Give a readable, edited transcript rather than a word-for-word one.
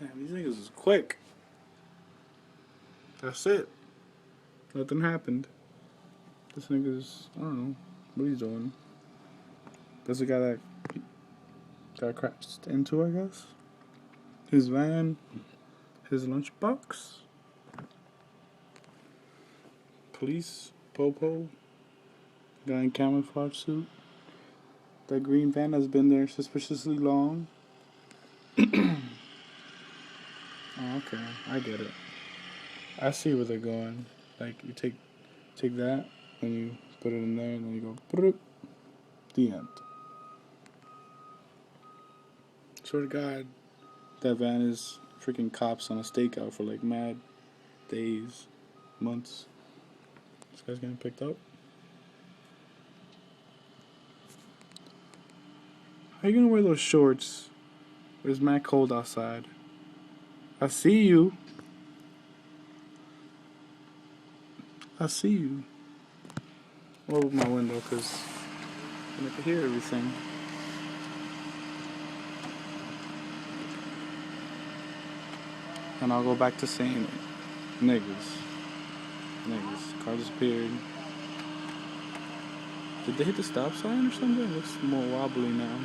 Man, these niggas is quick. That's it. Nothing happened. This nigga's, I don't know what he's doing. That's the guy that got crashed into, I guess. His van, his lunchbox. Police, Popo, guy in camouflage suit. That green van has been there suspiciously long. Oh, okay, I get it. I see where they're going. Like you take that and you put it in there and then you go the end. Swear to God, that van is freaking cops on a stakeout for like mad days, months. This guy's getting picked up. How you gonna wear those shorts? It's mad cold outside. I see you. I see you. I'll open my window because I can hear everything. And I'll go back to saying it. Niggas. Niggas. Car disappeared. Did they hit the stop sign or something? It looks more wobbly now.